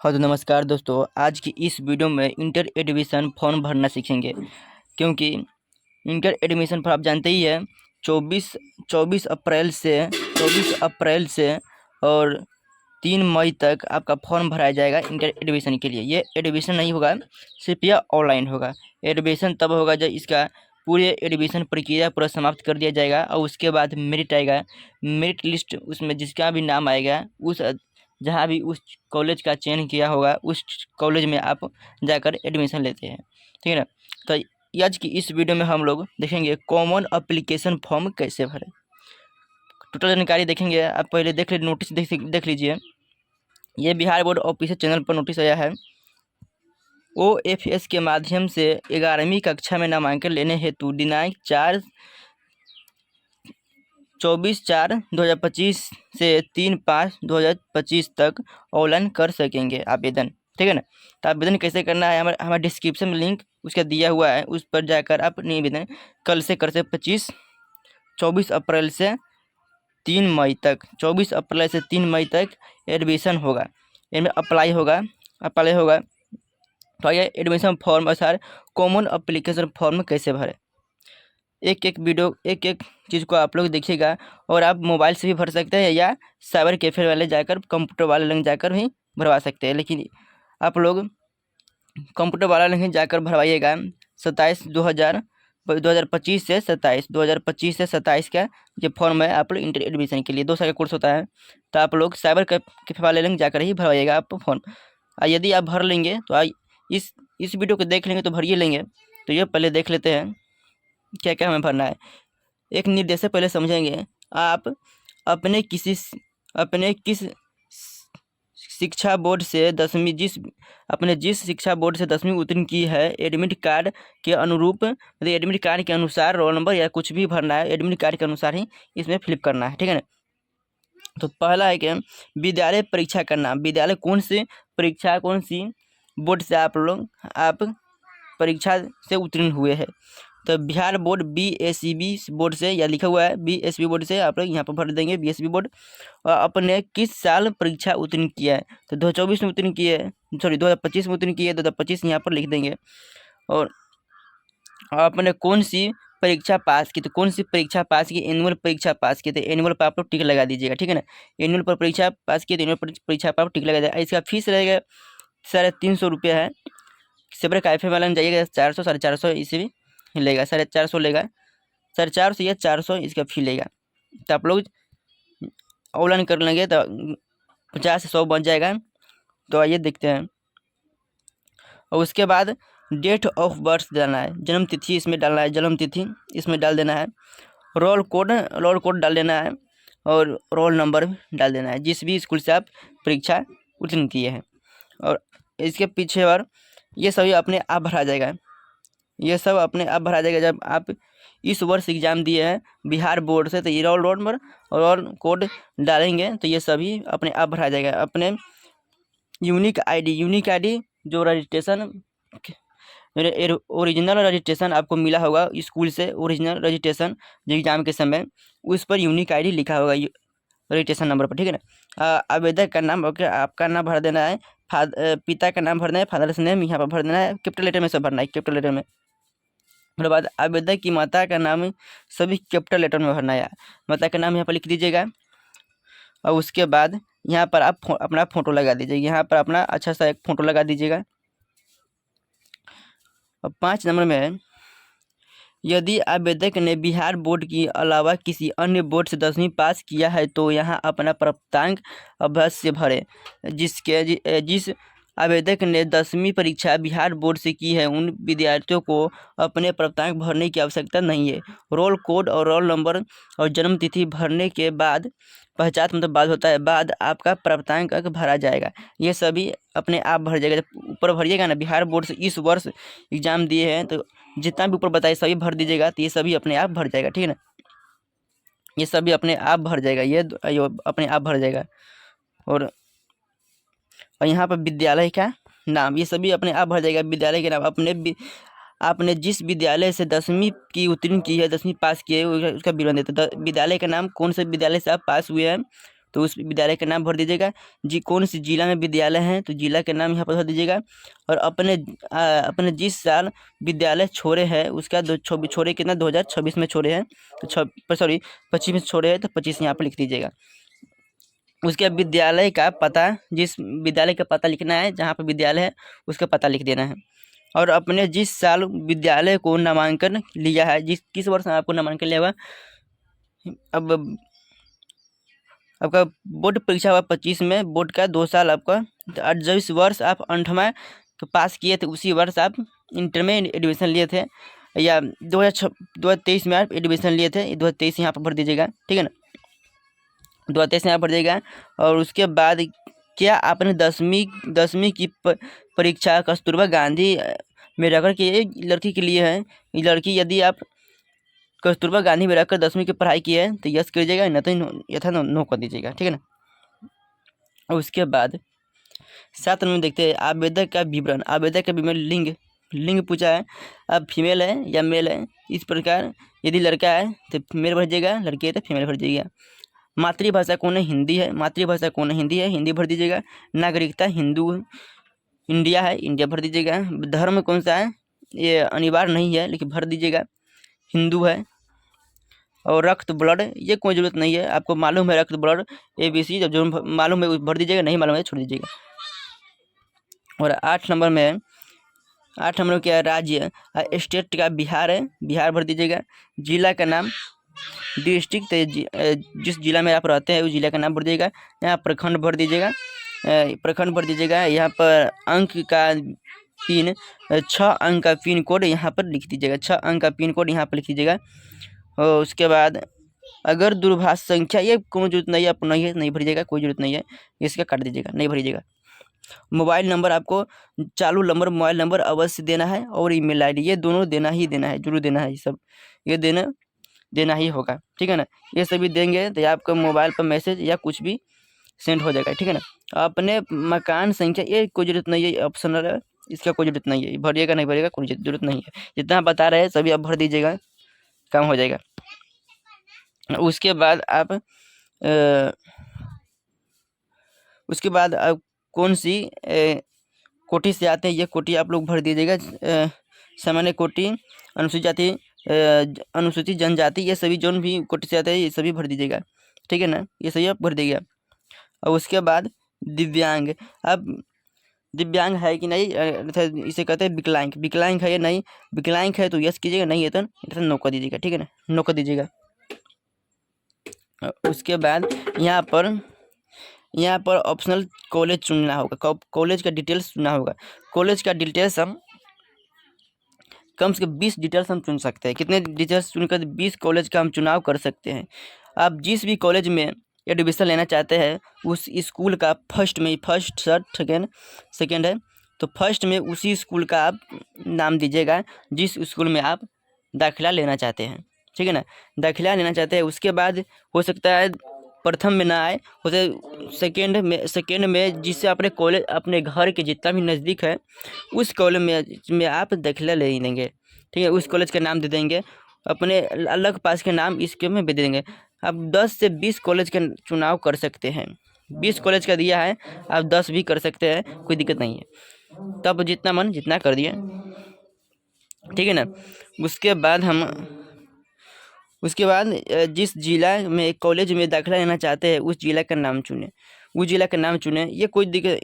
हाँ तो नमस्कार दोस्तों, आज की इस वीडियो में इंटर एडमिशन फॉर्म भरना सीखेंगे। क्योंकि इंटर एडमिशन फॉर्म आप जानते ही है, 24 अप्रैल से और 3 मई तक आपका फॉर्म भराया जाएगा इंटर एडमिशन के लिए। ये एडमिशन नहीं होगा, सिर्फ यह ऑनलाइन होगा। एडमिशन तब होगा जब इसका पूरे एडमिशन प्रक्रिया पूरा समाप्त कर दिया जाएगा और उसके बाद मेरिट आएगा। मेरिट लिस्ट उसमें जिसका भी नाम आएगा, उस जहाँ भी उस कॉलेज का चयन किया होगा उस कॉलेज में आप जाकर एडमिशन लेते हैं। ठीक है ना। तो आज की इस वीडियो में हम लोग देखेंगे कॉमन अप्लीकेशन फॉर्म कैसे भरें। टोटल जानकारी देखेंगे। आप पहले नोटिस देख लीजिए। ये बिहार बोर्ड ऑफिशियल चैनल पर नोटिस आया है। OFS के माध्यम से 11वीं कक्षा में नामांकन लेने हेतु दिनांक 24/4/2025 से 3/5/2025 तक ऑनलाइन कर सकेंगे आवेदन। ठीक है ना। तो आवेदन कैसे करना है, हमारे डिस्क्रिप्शन में लिंक उसका दिया हुआ है, उस पर जाकर आप निवेदन कल से कर सकते। 24 अप्रैल से 3 मई तक 24 अप्रैल से 3 मई तक एडमिशन होगा, इनमें अप्लाई होगा। तो ये एडमिशन फॉर्म अनुसार कॉमन अप्लीकेशन फॉर्म कैसे भरें, एक एक चीज़ को आप लोग देखिएगा। और आप मोबाइल से भी भर सकते हैं या साइबर कैफे वाले जाकर, कंप्यूटर वाले लग जाकर भी भरवा सकते हैं। लेकिन आप लोग कंप्यूटर वाला नहीं जाकर भरवाइएगा। 2025 से 27 का ये फॉर्म है आप लोग इंटर एडमिशन के लिए। 2 साल का कोर्स होता है। तो आप लोग साइबर कैफे वाले लिंक जाकर ही भरवाइएगा आप फॉर्म। यदि आप भर लेंगे तो इस वीडियो को देख लेंगे तो भर ही लेंगे। तो ये पहले देख लेते हैं क्या क्या हमें भरना है। एक निर्देश से पहले समझेंगे। आप अपने किस शिक्षा बोर्ड से 10वीं जिस शिक्षा बोर्ड से 10वीं उत्तीर्ण की है, एडमिट कार्ड के अनुरूप, मतलब एडमिट कार्ड के अनुसार रोल नंबर या कुछ भी भरना है, एडमिट कार्ड के अनुसार ही इसमें फिलिप करना है। ठीक है ना। तो पहला है कि विद्यालय परीक्षा का नाम, विद्यालय कौन सी बोर्ड से आप परीक्षा से उत्तीर्ण हुए हैं। तो बिहार बोर्ड BSEB बोर्ड से, या लिखा हुआ है BSB बोर्ड से, आप लोग यहाँ पर भर देंगे BSB बोर्ड। और अपने किस साल परीक्षा उत्तीर्ण किया है, तो 2024 में उत्तीर्ण किए है, सॉरी 2025 में उत्तीर्ण किए, 2025 यहाँ पर लिख देंगे। और आपने कौन सी परीक्षा पास की, तो कौन सी परीक्षा पास की, एनुअल परीक्षा पास की, तो एनुअल पर आप लोग टिक लगा दीजिएगा। ठीक है ना। एनुअल पर परीक्षा पास की तो एनुअल परीक्षा पर आप टिक लगा दीजिएगा। इसका फीस रहेगा 350 रुपये है। साइबर कैफे वाला में जाइएगा 400 450 इसे भी लेगा, 450 लेगा, 450 या 400 इसका फी लेगा। तो आप लोग ऑनलाइन कर लेंगे तो 50 से 100 बन जाएगा। तो आइए देखते हैं। और उसके बाद डेट ऑफ बर्थ डालना है, जन्म तिथि इसमें डालना है, जन्म तिथि इसमें डाल देना है। रोल कोड डाल देना है और रोल नंबर डाल देना है, जिस भी स्कूल से आप परीक्षा उत्तीर्ण किए हैं। और इसके पीछे और ये सभी अपने आप भरा जाएगा। ये सब अपने आप भरा जाएगा जब आप इस वर्ष एग्ज़ाम दिए हैं बिहार बोर्ड से। तो ये रोल नंबर और रोल कोड डालेंगे तो ये सभी अपने आप भरा जाएगा। अपने यूनिक आईडी जो रजिस्ट्रेशन, ओरिजिनल रजिस्ट्रेशन आपको मिला होगा स्कूल से, ओरिजिनल रजिस्ट्रेशन जो एग्ज़ाम के समय, उस पर यूनिक आईडी लिखा होगा रजिस्ट्रेशन नंबर पर। ठीक है ना। आवेदक का नाम, ओके, आपका नाम भर देना है, पिता का नाम भरना है, फादर्स नेम यहाँ पर भर देना है, कैपिटल लेटर में सब भरना है, कैपिटल लेटर में। उसके बाद आवेदक की माता का नाम सभी कैपिटल लेटर में भरना है, माता का नाम यहाँ पर लिख दीजिएगा। और उसके बाद यहाँ पर आप अपना फ़ोटो लगा दीजिएगा, यहाँ पर अपना अच्छा सा एक फ़ोटो लगा दीजिएगा। और 5 नंबर में है, यदि आवेदक ने बिहार बोर्ड के अलावा किसी अन्य बोर्ड से 10वीं पास किया है तो यहाँ अपना प्राप्तांक अवश्य भरें। जिस आवेदक ने 10वीं परीक्षा बिहार बोर्ड से की है उन विद्यार्थियों को अपने प्राप्तांक भरने की आवश्यकता नहीं है। रोल कोड और रोल नंबर और जन्म तिथि भरने के बाद, पहचान मतलब बाद होता है, बाद आपका प्राप्तांक भरा जाएगा। ये सभी अपने आप भर जाएगा। जब ऊपर भरिएगा ना, बिहार बोर्ड से इस वर्ष एग्ज़ाम दिए हैं तो जितना भी ऊपर बताए सभी भर दीजिएगा, तो ये सभी अपने आप भर जाएगा। ठीक है ना। ये सभी अपने आप भर जाएगा, ये अपने आप भर जाएगा। और यहाँ पर विद्यालय का नाम, ये सभी अपने आप भर जाएगा। विद्यालय के नाम, आपने जिस विद्यालय से 10वीं की उत्तीर्ण की है, 10वीं पास की है, उसका विवरण देते। विद्यालय का नाम, कौन से विद्यालय से आप पास हुए हैं, तो उस विद्यालय का नाम भर दीजिएगा। जी कौन सी जिला में विद्यालय है तो जिला का नाम यहाँ पर भर दीजिएगा। और अपने जिस साल विद्यालय छोड़े हैं उसका छोड़े कितना 2026 में छोड़े हैं तो सॉरी 25 में छोड़े हैं तो 25 यहाँ पर लिख दीजिएगा। उसके विद्यालय का पता, जिस विद्यालय का पता लिखना है, जहाँ पर विद्यालय है उसका पता लिख देना है। और अपने जिस साल विद्यालय को नामांकन लिया है, किस वर्ष में आपको नामांकन लिया हुआ, अब आपका बोर्ड परीक्षा हुआ 25 में, बोर्ड का 2 साल आपका, तो जिस वर्ष आप 8वां पास किए थे उसी वर्ष आप इंटर में एडमिशन लिए थे, या 2023 में आप एडमिशन लिए थे, 2023 यहाँ पर भर दीजिएगा, ठीक है ना, 2023 यहाँ भर दीजिएगा। और उसके बाद क्या आपने 10वीं की परीक्षा कस्तूरबा गांधी में रहकर के एक लड़की के लिए है, ये लड़की यदि आप कस्तूरबा गांधी में रहकर 10वीं की पढ़ाई की है तो यस कीजिएगा, न तो यथा नो कर दीजिएगा, ठीक है ना। और उसके बाद 7 नंबर देखते हैं आवेदक का विवरण। आवेदक का विवरण लिंग पूछा है, अब फीमेल है या मेल है, इस प्रकार यदि लड़का है तो मेल भर दीजिएगा, लड़की है तो फीमेल भर दीजिएगा। मातृभाषा कौन है, हिंदी है, मातृभाषा कौन है, हिंदी है, हिंदी भर दीजिएगा। नागरिकता हिंदू इंडिया है, इंडिया भर दीजिएगा। धर्म कौन सा है, ये अनिवार्य नहीं है लेकिन भर दीजिएगा, हिंदू है। और रक्त ब्लड ये कोई ज़रूरत नहीं है, आपको मालूम है रक्त ब्लड ABC, जब जो मालूम है भर दीजिएगा, नहीं मालूम है छोड़ दीजिएगा। और 8 नंबर में क्या है, राज्य स्टेट का बिहार है, बिहार भर दीजिएगा। जिला का नाम डिस्ट्रिक्ट, जिस जिला में आप रहते हैं उस जिला का नाम भर दीजिएगा। यहाँ प्रखंड भर दीजिएगा, प्रखंड भर दीजिएगा। यहाँ पर अंक का 6 अंक का पिन कोड यहाँ पर लिख दीजिएगा, 6 अंक का पिन कोड यहाँ पर लिख दीजिएगा। और उसके बाद अगर दूरभाष संख्या ये कोई जरूरत नहीं है, आपको नहीं भरिएगा, कोई जरूरत नहीं है, इसका काट दीजिएगा, नहीं भरिएगा। मोबाइल नंबर आपको चालू नंबर मोबाइल नंबर अवश्य देना है, और ईमेल आईडी ये दोनों देना है, जरूर देना है, ये सब ये देना ही होगा, ठीक है ना। ये सभी देंगे तो आपका मोबाइल पर मैसेज या कुछ भी सेंड हो जाएगा, ठीक है ना। अपने मकान संख्या ये कोई जरूरत नहीं है, ऑप्शनल है, इसका कोई जरूरत नहीं है, भरिएगा नहीं भरिएगा कोई जरूरत नहीं है। जितना बता रहे हैं सभी आप भर दीजिएगा, काम हो जाएगा। उसके बाद आप कौन सी कोटि से आते हैं, ये कोटि आप लोग भर दीजिएगा। सामान्य कोटि, अनुसूचित जाति, अनुसूचित जनजाति, ये सभी जो भी कोटि से आते हैं ये सभी भर दीजिएगा, ठीक है ना, ये सभी आप भर दीजिएगा। और उसके बाद दिव्यांग, अब दिव्यांग है कि नहीं, इसे कहते हैं विकलांग, विकलांग है या नहीं, विकलांग है तो यस कीजिएगा, नहीं है तो नो कर दीजिएगा, ठीक है ना, नो कर दीजिएगा। उसके बाद यहाँ पर ऑप्शनल कॉलेज चुनना होगा, कॉलेज का डिटेल्स चुनना होगा। कॉलेज का डिटेल्स हम कम से कम 20 डिटेल्स हम चुन सकते हैं। कितने डिटेल्स चुनकर 20 कॉलेज का हम चुनाव कर सकते हैं। आप जिस भी कॉलेज में एडमिशन लेना चाहते हैं उस स्कूल का फर्स्ट शर्ट सेकेंड है तो फर्स्ट में उसी स्कूल का आप नाम दीजिएगा जिस स्कूल में आप दाखिला लेना चाहते हैं, ठीक है ना, दाखिला लेना चाहते हैं। उसके बाद हो सकता है प्रथम में ना आए, होते सेकेंड में जिससे अपने कॉलेज अपने घर के जितना भी नज़दीक है उस कॉलेज में आप दाखिला ले लेंगे, ठीक है, उस कॉलेज का नाम दे देंगे, अपने अलग पास के नाम इसके में दे देंगे। आप 10 से 20 कॉलेज का चुनाव कर सकते हैं, 20 कॉलेज का दिया है, आप 10 भी कर सकते हैं, कोई दिक्कत नहीं है। तब जितना मन जितना कर दिए, ठीक है ना। उसके बाद जिस जिला में कॉलेज में दाखिला लेना चाहते हैं उस जिला का नाम चुने, ये कोई दिक्कत,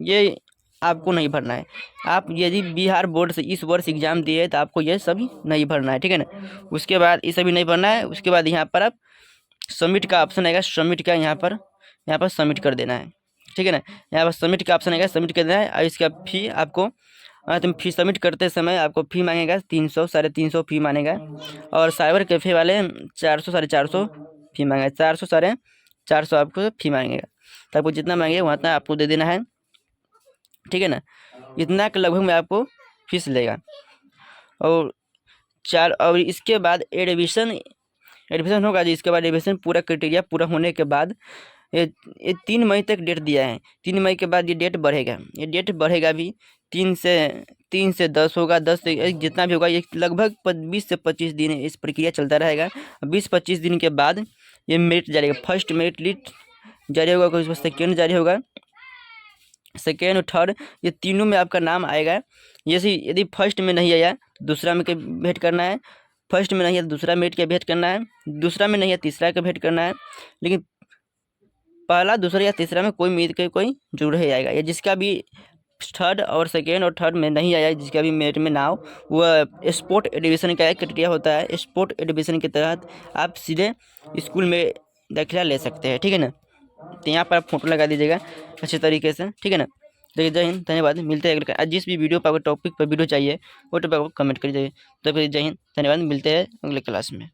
ये आपको नहीं भरना है। आप यदि बिहार बोर्ड से इस वर्ष एग्जाम दिए तो आपको ये सभी नहीं भरना है, ठीक है ना। उसके बाद ये सभी नहीं भरना है। उसके बाद यहाँ पर आप सबमिट का ऑप्शन आएगा, सबमिट का यहाँ पर सबमिट कर देना है, ठीक है ना। यहाँ पर सबमिट का ऑप्शन आएगा, सबमिट कर देना है। और इसका फी आपको तुम फी सबमिट करते समय आपको फी मांगेगा 300 350 फी मांगेगा। और साइबर कैफ़े वाले 400 450 फी मांगेगा, 400 450 आपको फी मांगेगा। तो आपको जितना मांगेगा उतना आपको दे देना है, ठीक है ना। इतना के लगभग में आपको फीस लेगा। और इसके बाद एडमिशन होगा जी। इसके बाद एडमिशन पूरा क्राइटेरिया पूरा होने के बाद ये 3 मई तक डेट दिया है। 3 मई के बाद ये डेट बढ़ेगा भी, 3 से 10 होगा, 10 से जितना भी होगा, ये लगभग 20 से 25 दिन इस प्रक्रिया चलता रहेगा। 20-25 दिन के बाद ये मेरिट जाएगा, फर्स्ट मेरिट लिस्ट जारी होगा, कोई सेकेंड जारी होगा, सेकेंड और थर्ड ये तीनों में आपका नाम आएगा। जैसे यदि फर्स्ट में नहीं आया तो दूसरा में के भेंट करना है, फर्स्ट में नहीं है तो दूसरा में के भेंट करना है, दूसरा में नहीं है तीसरा का भेंट करना है। लेकिन पहला, दूसरा या तीसरा में कोई मेरिट के कोई जरूर ही आएगा। या जिसका भी थर्ड और सेकेंड और थर्ड में नहीं आया, जिसका भी मेरिट में ना हो, वह स्पोर्ट एडमिशन का एक क्राइटेरिया होता है। स्पोर्ट एडमिशन के तहत आप सीधे स्कूल में दाखिला ले सकते हैं, ठीक है ना। तो यहाँ पर आप फोटो लगा दीजिएगा अच्छे तरीके से, ठीक है ना। देखिए, जय हिंद, धन्यवाद। मिलते हैं अगले, जिस भी वीडियो पर टॉपिक पर वीडियो चाहिए वो टॉपिक आपको कमेंट करिए। तो जय हिंद, धन्यवाद। मिलते हैं अगले क्लास में।